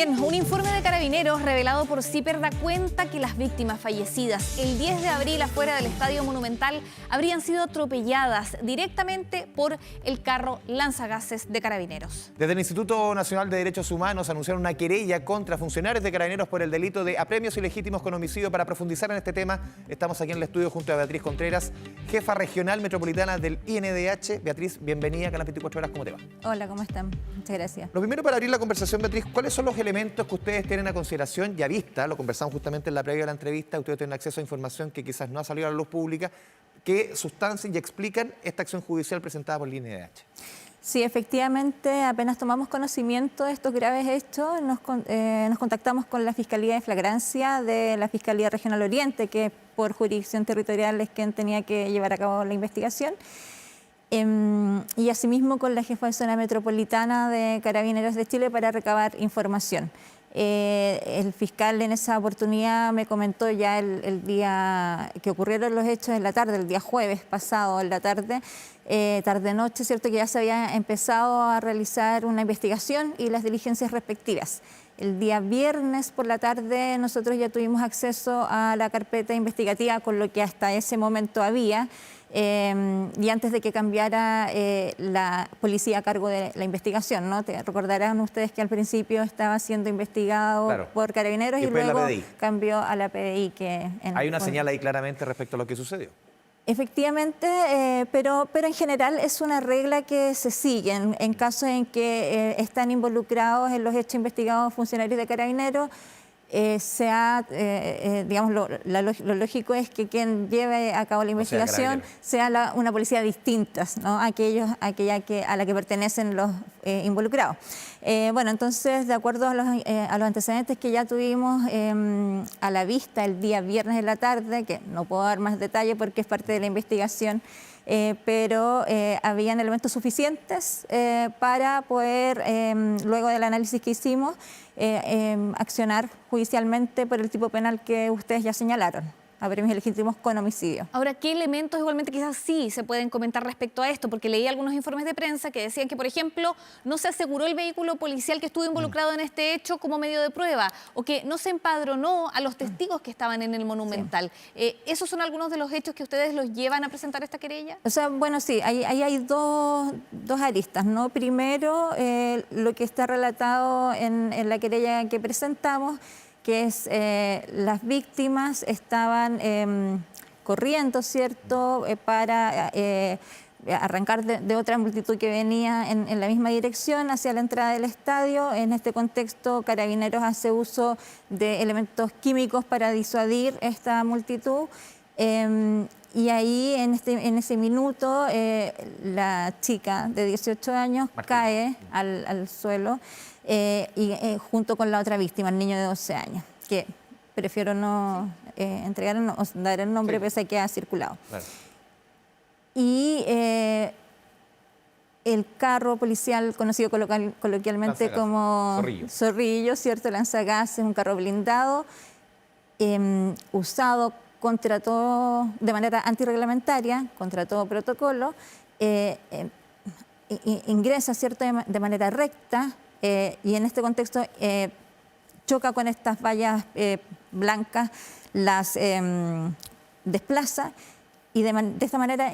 Bien, un informe de Carabineros revelado por CIPER da cuenta que las víctimas fallecidas el 10 de abril afuera del Estadio Monumental habrían sido atropelladas directamente por el carro lanzagases de Carabineros. Desde el Instituto Nacional de Derechos Humanos anunciaron una querella contra funcionarios de Carabineros por el delito de apremios ilegítimos con homicidio. Para profundizar en este tema, estamos aquí en el estudio junto a Beatriz Contreras, jefa regional metropolitana del INDH. Beatriz, bienvenida a Canal 24 Horas, ¿cómo te va? Hola, ¿cómo están? Muchas gracias. Lo primero, para abrir la conversación, Beatriz, ¿cuáles son los elementos que ustedes tienen a consideración y a vista? Lo conversamos justamente en la previa de la entrevista. Ustedes tienen acceso a información que quizás no ha salido a la luz pública, que sustancian y explican esta acción judicial presentada por el INDH. Sí, efectivamente, apenas tomamos conocimiento de estos graves hechos, nos contactamos con la Fiscalía de Flagrancia de la Fiscalía Regional Oriente, que por jurisdicción territorial es quien tenía que llevar a cabo la investigación. Y asimismo con la jefa de zona metropolitana de Carabineros de Chile para recabar información. El fiscal en esa oportunidad me comentó ya el día que ocurrieron los hechos en la tarde, el día jueves pasado en la tarde, tarde-noche, ¿cierto? Que ya se había empezado a realizar una investigación y las diligencias respectivas. El día viernes por la tarde nosotros ya tuvimos acceso a la carpeta investigativa con lo que hasta ese momento había. Y antes de que cambiara la policía a cargo de la investigación, ¿no? Te recordarán ustedes que al principio estaba siendo investigado por Carabineros y luego cambió a la PDI. Hay una señal ahí claramente respecto a lo que sucedió. Efectivamente, pero en general es una regla que se sigue en casos en que están involucrados en los hechos investigados funcionarios de Carabineros. Digamos, lo lógico es que quien lleve a cabo la investigación sea una policía distinta, ¿no? a la que pertenecen los involucrados. Bueno, entonces, de acuerdo a los antecedentes que ya tuvimos a la vista el día viernes en la tarde, que no puedo dar más detalle porque es parte de la investigación, pero habían elementos suficientes para poder, luego del análisis que hicimos, accionar judicialmente por el tipo penal que ustedes ya señalaron, apremios ilegítimos con homicidio. Ahora, ¿qué elementos igualmente quizás sí se pueden comentar respecto a esto? Porque leí algunos informes de prensa que decían que, por ejemplo, no se aseguró el vehículo policial que estuvo involucrado en este hecho como medio de prueba, o que no se empadronó a los testigos que estaban en el Monumental. Sí. ¿Esos son algunos de los hechos que ustedes los llevan a presentar esta querella? O sea, bueno, sí, ahí hay dos aristas, ¿no? Primero, lo que está relatado en la querella que presentamos, que es las víctimas estaban corriendo, ¿cierto?, para arrancar de otra multitud que venía en la misma dirección hacia la entrada del estadio. En este contexto, Carabineros hace uso de elementos químicos para disuadir esta multitud. Y ahí, en ese minuto, la chica de 18 años cae al suelo junto con la otra víctima, el niño de 12 años, que prefiero no entregar o dar el nombre pese a que ha circulado. Claro. Y el carro policial, conocido coloquialmente como Zorrillo, ¿cierto? Lanzagases, un carro blindado, usado contra todo, de manera antirreglamentaria, contra todo protocolo, ingresa, ¿cierto?, de manera recta, y en este contexto choca con estas vallas blancas, las desplaza y de esta manera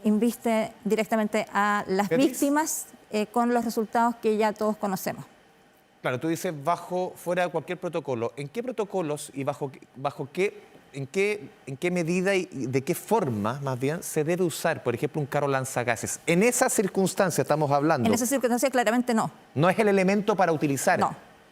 inviste directamente a las víctimas con los resultados que ya todos conocemos. Claro, tú dices fuera de cualquier protocolo. ¿En qué protocolos y en qué medida y de qué forma, más bien, se debe usar, por ejemplo, un carro lanzagases? En esa circunstancia estamos hablando. En esa circunstancia claramente no. ¿No es el elemento para utilizar?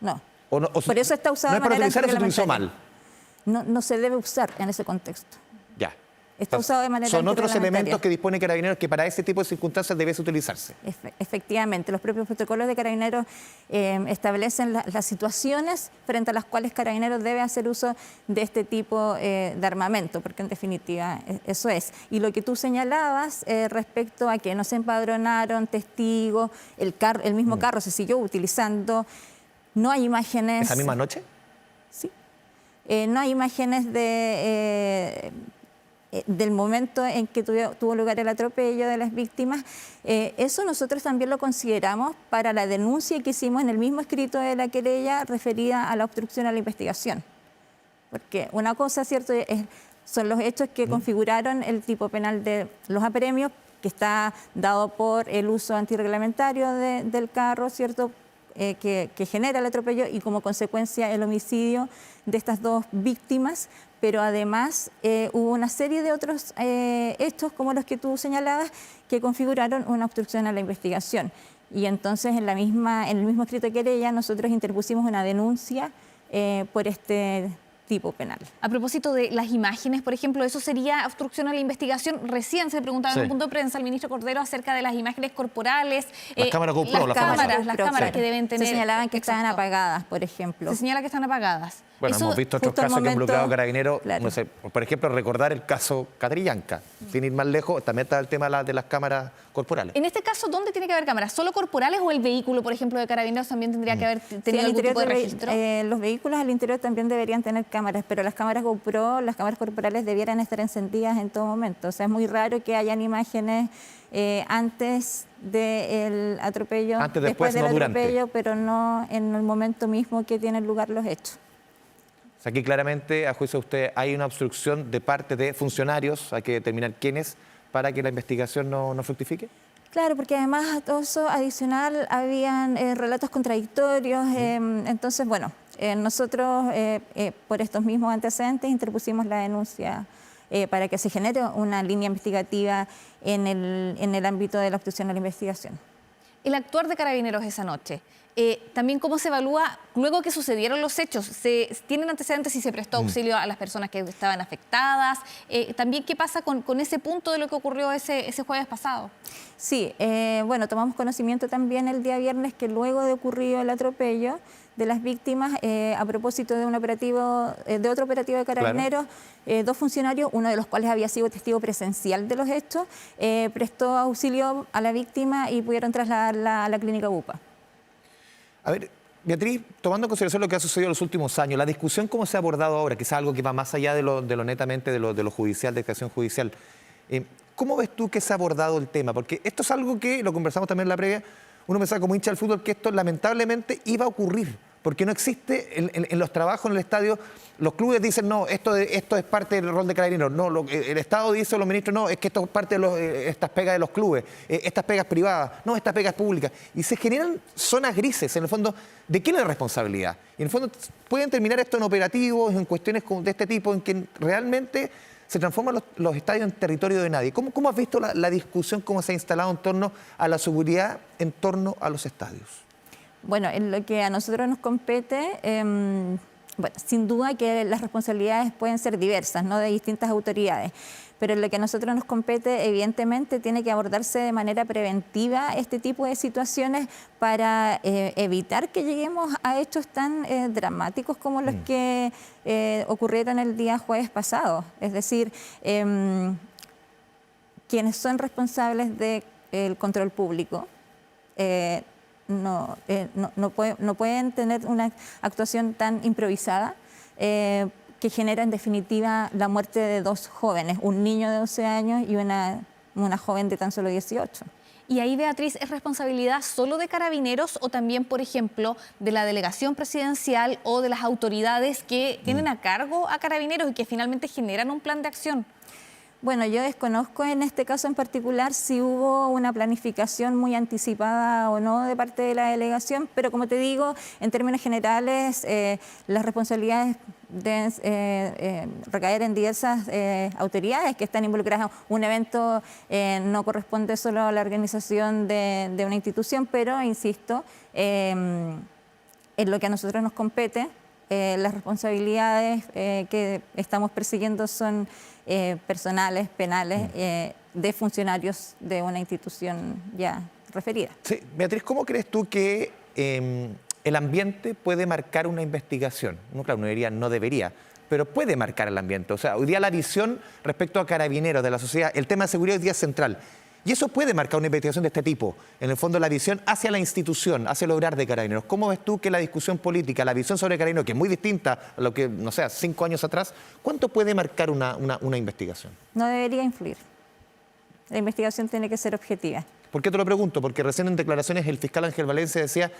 No. Por eso está usado de manera antirreglamentaria. ¿No es para utilizar o se utilizó mal? No se debe usar en ese contexto. Ya. Está usado de manera Son otros elementos que dispone Carabineros que para ese tipo de circunstancias debe utilizarse. Efectivamente, los propios protocolos de Carabineros establecen las situaciones frente a las cuales Carabineros debe hacer uso de este tipo de armamento, porque en definitiva eso es. Y lo que tú señalabas respecto a que no se empadronaron testigos, el mismo carro se siguió utilizando, no hay imágenes... ¿Esa misma noche? Sí. No hay imágenes de... del momento en que tuvo lugar el atropello de las víctimas. Eso nosotros también lo consideramos para la denuncia que hicimos en el mismo escrito de la querella referida a la obstrucción a la investigación. Porque una cosa, ¿cierto?, son los hechos que configuraron el tipo penal de los apremios, que está dado por el uso antirreglamentario del carro, ¿cierto?, que genera el atropello y como consecuencia el homicidio de estas dos víctimas, pero además hubo una serie de otros hechos, como los que tú señalabas, que configuraron una obstrucción a la investigación. Y entonces en el mismo escrito de querella nosotros interpusimos una denuncia por este tipo penal. A propósito de las imágenes, por ejemplo, ¿eso sería obstrucción a la investigación? Recién se preguntaba en un punto de prensa al ministro Cordero acerca de las imágenes corporales. Las cámaras GoPro, las cámaras que deben tener. Se señalaban que estaban apagadas, por ejemplo. Se señala que están apagadas. Bueno, hemos visto otros casos que han involucrado a Carabineros. Claro. No sé, por ejemplo, recordar el caso Catrillanca. Sin ir más lejos, también está el tema de las cámaras corporales. En este caso, ¿dónde tiene que haber cámaras? ¿Solo corporales o el vehículo, por ejemplo, de Carabineros también tendría que haber tenido algún tipo de registro? Los vehículos al interior también deberían tener cámaras, pero las cámaras GoPro, las cámaras corporales debieran estar encendidas en todo momento. O sea, es muy raro que hayan imágenes antes del atropello, después del atropello, pero no en el momento mismo que tienen lugar los hechos. O sea, aquí claramente, a juicio de usted, hay una obstrucción de parte de funcionarios, hay que determinar quiénes, para que la investigación no fructifique. Claro, porque además a todo eso adicional habían relatos contradictorios, entonces, bueno, nosotros por estos mismos antecedentes interpusimos la denuncia para que se genere una línea investigativa en el ámbito de la obstrucción a la investigación. El actuar de Carabineros esa noche, también cómo se evalúa luego que sucedieron los hechos. ¿Tienen antecedentes si se prestó auxilio a las personas que estaban afectadas? También, ¿qué pasa con ese punto de lo que ocurrió ese jueves pasado? Sí, bueno, tomamos conocimiento también el día viernes que luego de ocurrido el atropello de las víctimas, a propósito de otro operativo de Carabineros, claro, dos funcionarios, uno de los cuales había sido testigo presencial de los hechos, prestó auxilio a la víctima y pudieron trasladarla a la clínica UPA. A ver, Beatriz, tomando en consideración lo que ha sucedido en los últimos años, la discusión cómo se ha abordado ahora, que es algo que va más allá de lo netamente de lo judicial, de creación judicial, ¿cómo ves tú que se ha abordado el tema? Porque esto es algo que, lo conversamos también en la previa, uno pensaba como hincha del fútbol que esto lamentablemente iba a ocurrir, porque no existe en los trabajos en el estadio. Los clubes dicen, no, esto es parte del rol de Carabineros. No, el Estado dice, los ministros, no, es que esto es parte de estas pegas de los clubes, estas pegas privadas, no, estas pegas públicas. Y se generan zonas grises, en el fondo, ¿de quién es la responsabilidad? Y en el fondo pueden terminar esto en operativos, en cuestiones de este tipo, en que realmente se transforman los estadios en territorio de nadie. ¿Cómo has visto la discusión, cómo se ha instalado en torno a la seguridad, en torno a los estadios? Bueno, en lo que a nosotros nos compete, bueno, sin duda que las responsabilidades pueden ser diversas, ¿no?, de distintas autoridades, pero en lo que a nosotros nos compete, evidentemente, tiene que abordarse de manera preventiva este tipo de situaciones para evitar que lleguemos a hechos tan dramáticos como los que ocurrieron el día jueves pasado. Es decir, quienes son responsables del control público no pueden tener una actuación tan improvisada que genera en definitiva la muerte de dos jóvenes, un niño de 12 años y una joven de tan solo 18. Y ahí, Beatriz, ¿es responsabilidad solo de Carabineros o también, por ejemplo, de la delegación presidencial o de las autoridades que tienen a cargo a Carabineros y que finalmente generan un plan de acción? Bueno, yo desconozco en este caso en particular si hubo una planificación muy anticipada o no de parte de la delegación, pero como te digo, en términos generales, las responsabilidades deben recaer en diversas autoridades que están involucradas. Un evento no corresponde solo a la organización de una institución, pero, insisto, en lo que a nosotros nos compete, las responsabilidades que estamos persiguiendo son personales, penales, de funcionarios de una institución ya referida. Sí, Beatriz, ¿cómo crees tú que el ambiente puede marcar una investigación? No, claro, uno diría no debería, pero puede marcar el ambiente. O sea, hoy día la visión respecto a Carabineros de la sociedad, el tema de seguridad hoy día es central. Y eso puede marcar una investigación de este tipo. En el fondo, la visión hacia la institución, hacia el obrar de Carabineros. ¿Cómo ves tú que la discusión política, la visión sobre Carabineros, que es muy distinta a lo que, no sé, 5 años atrás, cuánto puede marcar una investigación? No debería influir. La investigación tiene que ser objetiva. ¿Por qué te lo pregunto? Porque recién en declaraciones el fiscal Ángel Valencia decía: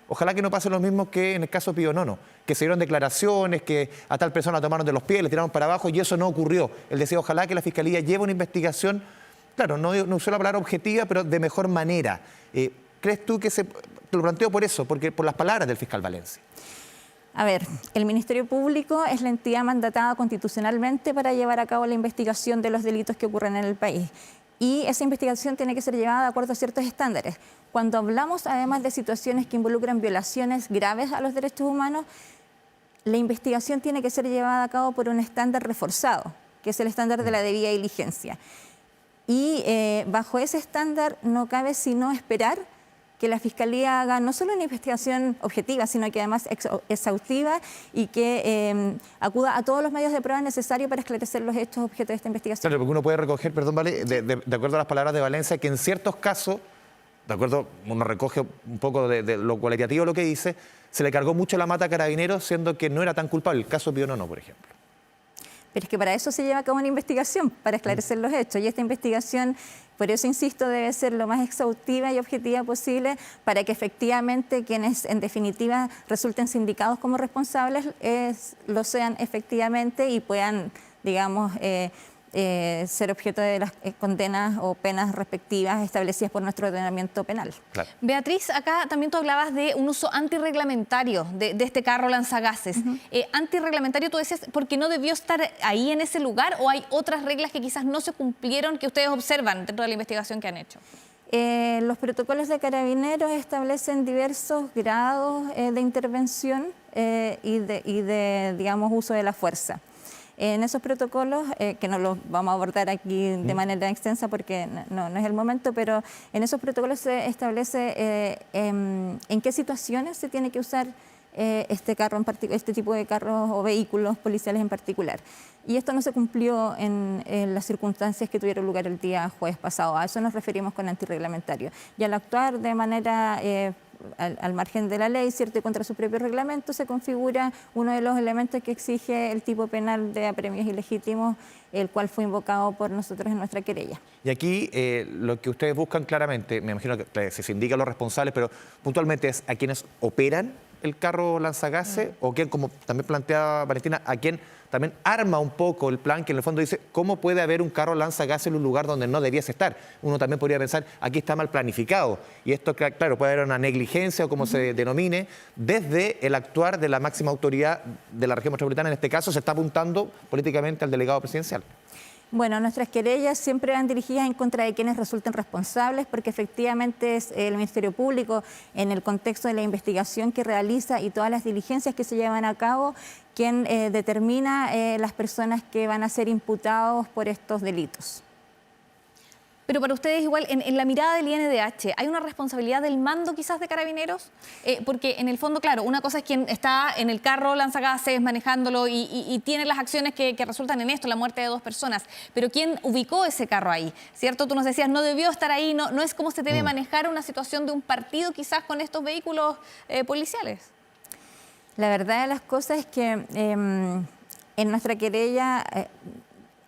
ojalá que no pase lo mismo que en el caso Pío Nono, que se dieron declaraciones, que a tal persona la tomaron de los pies, le tiraron para abajo y eso no ocurrió. Él decía: ojalá que la Fiscalía lleve una investigación, claro, no usó la palabra objetiva, pero de mejor manera. ¿Crees tú que te lo planteo por eso, porque por las palabras del fiscal Valencia? A ver, el Ministerio Público es la entidad mandatada constitucionalmente para llevar a cabo la investigación de los delitos que ocurren en el país. Y esa investigación tiene que ser llevada de acuerdo a ciertos estándares. Cuando hablamos además de situaciones que involucran violaciones graves a los derechos humanos, la investigación tiene que ser llevada a cabo por un estándar reforzado, que es el estándar de la debida diligencia. Y bajo ese estándar no cabe sino esperar que la Fiscalía haga no solo una investigación objetiva, sino que además exhaustiva y que acuda a todos los medios de prueba necesarios para esclarecer los hechos objeto de esta investigación. Claro, porque uno puede recoger, perdón, Vale, de acuerdo a las palabras de Valencia, que en ciertos casos, de acuerdo, uno recoge un poco de lo cualitativo de lo que dice, se le cargó mucho la mata a Carabineros, siendo que no era tan culpable. El caso Pío Nono, por ejemplo. Pero es que para eso se lleva a cabo una investigación, para esclarecer los hechos. Y esta investigación, por eso insisto, debe ser lo más exhaustiva y objetiva posible para que efectivamente quienes en definitiva resulten sindicados como responsables lo sean efectivamente y puedan, digamos, ser objeto de las condenas o penas respectivas establecidas por nuestro ordenamiento penal. Claro. Beatriz, acá también tú hablabas de un uso antirreglamentario de este carro lanzagases. Antirreglamentario, tú decías, porque no debió estar ahí en ese lugar, o hay otras reglas que quizás no se cumplieron que ustedes observan dentro de la investigación que han hecho. Los protocolos de Carabineros establecen diversos grados de intervención y de, digamos, uso de la fuerza. En esos protocolos, que no los vamos a abordar aquí de manera extensa porque no es el momento, pero en esos protocolos se establece en qué situaciones se tiene que usar este tipo de carros o vehículos policiales en particular. Y esto no se cumplió en las circunstancias que tuvieron lugar el día jueves pasado. A eso nos referimos con antirreglamentario. Y al actuar de manera al margen de la ley, ¿cierto?, y contra su propio reglamento, se configura uno de los elementos que exige el tipo penal de apremios ilegítimos, el cual fue invocado por nosotros en nuestra querella. Y aquí lo que ustedes buscan claramente, me imagino que se indica a los responsables, pero puntualmente es a quienes operan el carro lanzagases o quien, como también planteaba Valentina, a quien también arma un poco el plan, que en el fondo dice cómo puede haber un carro lanzagases en un lugar donde no debiese estar. Uno también podría pensar, aquí está mal planificado. Y esto, claro, puede haber una negligencia o como se denomine, desde el actuar de la máxima autoridad de la región metropolitana. En este caso se está apuntando políticamente al delegado presidencial. Bueno, nuestras querellas siempre van dirigidas en contra de quienes resulten responsables, porque efectivamente es el Ministerio Público, en el contexto de la investigación que realiza y todas las diligencias que se llevan a cabo, quien determina las personas que van a ser imputados por estos delitos. Pero para ustedes igual, en la mirada del INDH, ¿hay una responsabilidad del mando quizás de Carabineros? Porque en el fondo, claro, una cosa es quien está en el carro lanzagases manejándolo y tiene las acciones que resultan en esto, la muerte de 2 personas. Pero ¿quién ubicó ese carro ahí? ¿Cierto? Tú nos decías, no debió estar ahí, no es como se debe manejar una situación de un partido quizás con estos vehículos policiales. La verdad de las cosas es que en nuestra querella,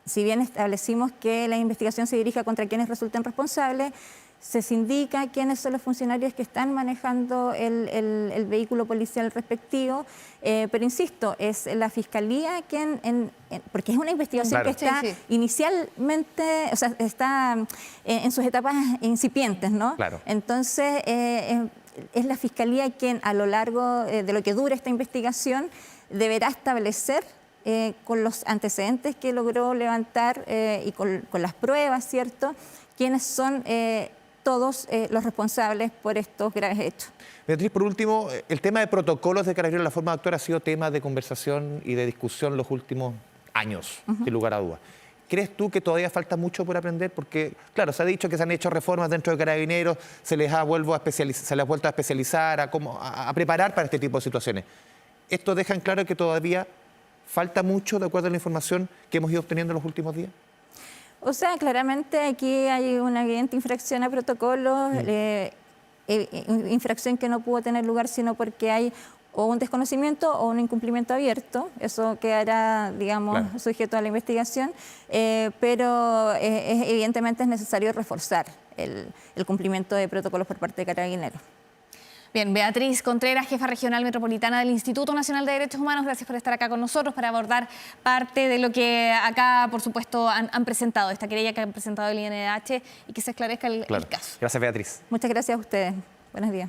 si bien establecimos que la investigación se dirija contra quienes resulten responsables, se indica quiénes son los funcionarios que están manejando el vehículo policial respectivo, pero insisto, es la Fiscalía quien, porque es una investigación que está inicialmente, o sea, está en sus etapas incipientes, ¿no? Claro. Entonces, es la Fiscalía quien a lo largo de lo que dura esta investigación deberá establecer con los antecedentes que logró levantar y con las pruebas, ¿cierto?, quiénes son todos los responsables por estos graves hechos. Beatriz, por último, el tema de protocolos de Carabineros, la forma de actuar ha sido tema de conversación y de discusión los últimos años, sin lugar a dudas. ¿Crees tú que todavía falta mucho por aprender? Porque, claro, se ha dicho que se han hecho reformas dentro de Carabineros, se les ha vuelto a especializar, a preparar para este tipo de situaciones. ¿Esto deja en claro que todavía falta mucho de acuerdo a la información que hemos ido obteniendo en los últimos días? O sea, claramente aquí hay una evidente infracción a protocolos, infracción que no pudo tener lugar sino porque hay o un desconocimiento o un incumplimiento abierto. Eso quedará, digamos, Claro. sujeto a la investigación, pero evidentemente es necesario reforzar el cumplimiento de protocolos por parte de Carabineros. Bien, Beatriz Contreras, jefa regional metropolitana del Instituto Nacional de Derechos Humanos, gracias por estar acá con nosotros para abordar parte de lo que acá, por supuesto, han presentado, esta querella que han presentado el INDH y que se esclarezca el caso. Gracias, Beatriz. Muchas gracias a ustedes. Buenos días.